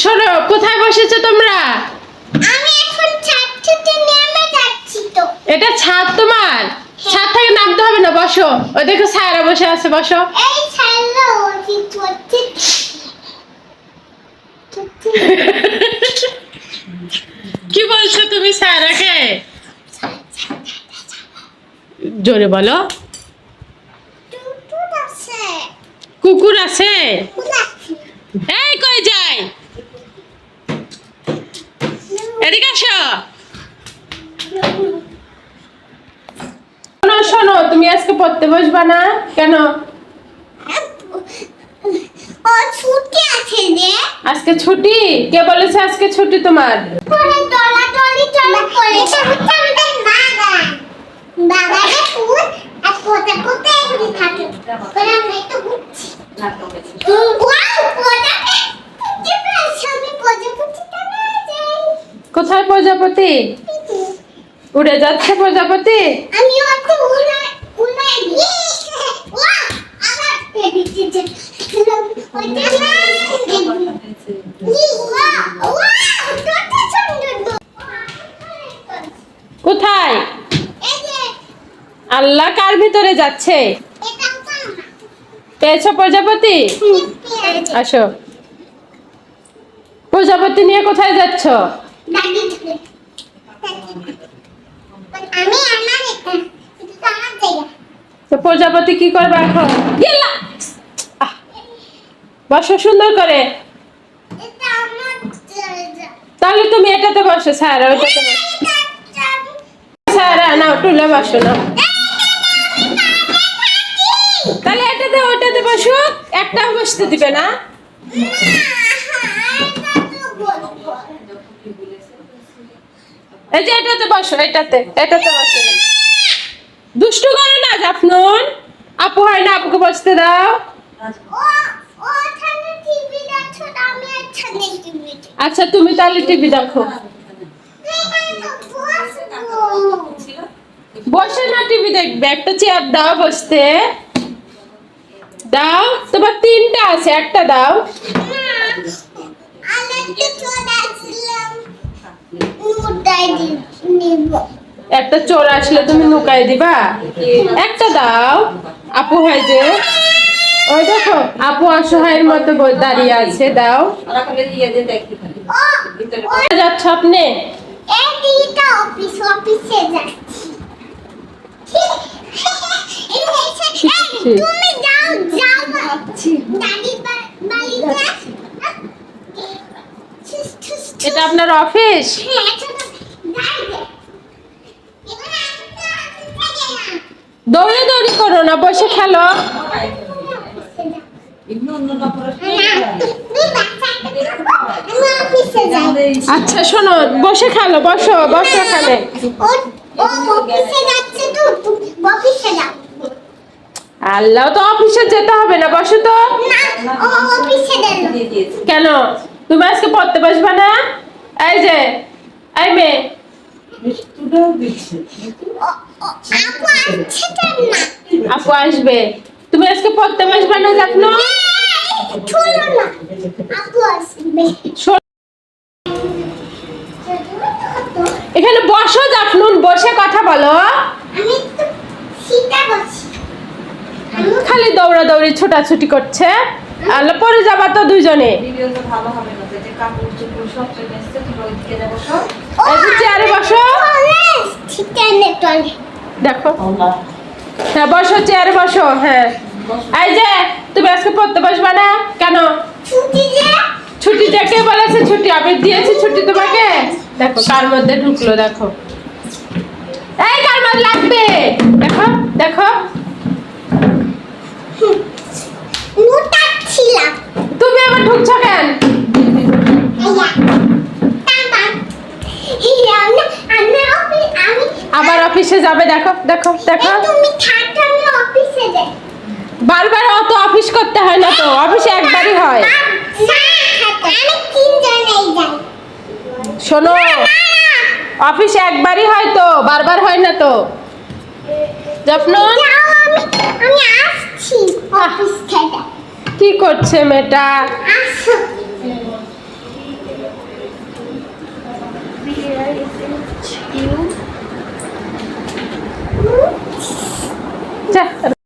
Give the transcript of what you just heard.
শোনো, কোথায় বসেছো তোমরা? আমি এখন ছাদ থেকে নেমে যাচ্ছি তো। এটা ছাদ তোমার? ছাদ থেকে নামতে হবে না, বসো। ওই দেখো সায়রা বসে আছে, বসো। এই ছাইলো কি করতে? কি বলছো তুমি সায়রাকে? জোরে বলো। টুটুট আছে। কুকুর আছে? কুলাচ্ছি। এই কই যাই? এদিকে আসো। শোনো শোনো, তুমি আজকে পড়তে বসবা না কেন? ও ছুটি আছে রে। আজকে ছুটি? কে বলেছে আজকে ছুটি তোমার? পরে দলাদলি চলে করে আমাদের বাগান। বাগানে ফুল আর কোথা কোথায় এগুলি থাকে। পরে আমরা একটু ঘুরছি। ওয়াও, প্রজাপতি! কি প্রাণী প্রজাপতিটা না যাই। কোথায় প্রজাপতি? উড়ে যাচ্ছে প্রজাপতি? আমি ওকে উড়াই দিই। ওয়াও, আবার এদিকে যে ওইটা না। ওয়াও, ওয়াও, কত সুন্দর তো। কোথায়? এই যে আল্লাহ, কার ভিতরে যাচ্ছে? এটা তো পেয়েছো প্রজাপতি? আসো। প্রজাপতি নিয়ে কোথায় যাচ্ছ? দাদি ধরে। আমি আমার এটা তো আমার জায়গা। তো প্রজাপতি কি করবে এখন? গেলা! আহ! বসো সুন্দর করে। এটা আমার জায়গা। তাহলে তুমি এটাতে বসো, সায়রা ওইটাতে বসো। সায়রা নাও, টুলে বসো না। তাহলে এটাতে ওইটাতে বসো, একটাও বসতে দিবে না? এই যে এটাতে বসো, এটাতে বসো। দুষ্টু করো না জাফনুন। আপু হয় না, আপুকে বসতে দাও। আচ্ছা, তুমি তাহলে টিভি দেখো। বসে না টিভি দেখবে, একটা চেয়ার দাও বসতে। দাও, তোমার তিনটা আছে, একটা দাও। একটা চোর আসলে তুমি নুকাই দিবা? একটা দাও। আপু হয় যে, ওই দেখো আপু অসহায়ের মতো দাঁড়িয়ে আছে, দাও। যাচ্ছ আপনি? তুমি যাও যাও দাদি বাড়িতে। এটা আপনার অফিস? দৌড়ি করো না, বসে খেলো। আচ্ছা শোনো, বসে খেলো, বসো বসো এখানে। আল্লাহ, তো অফিসে যেতে হবে না, বসো তো। কেন তুমি আজকে পড়তে বসবা না? এই যে, এই মেয়ে, আপু আসবে, তুমি আজকে পড়তে বসবা না জাফনু? এখানে বসো জাফনুন, বসে কথা বলো। খালি দৌড়াদৌড়ি ছোটাছুটি করছে। আল্লাহ, পরে যাবা তো দুইজনে। চেয়ারে বসো, দেখো। হ্যাঁ বসো, চেয়ারে বসো। হ্যাঁ, এই যে তুমি আজকে পড়তে বসবা না কেন? ছুটি যে কে বলেছে? ছুটি আমি দিয়েছি ছুটি তোমাকে। দেখো কার মধ্যে ঢুকলো, দেখো। এই কার মধ্যে লাগবে, দেখো দেখো। তুমি আবার ঢুকছো কেন? আবার অফিসে যাবে, দেখো দেখো দেখো। বারবার অত অফিস করতে হয় না তো, অফিসে একবারই হয়। শোনো, অফিসে একবারই হয় তো, বারবার হয় না তো। জাফনুন, কি করছে মেয়েটা? যা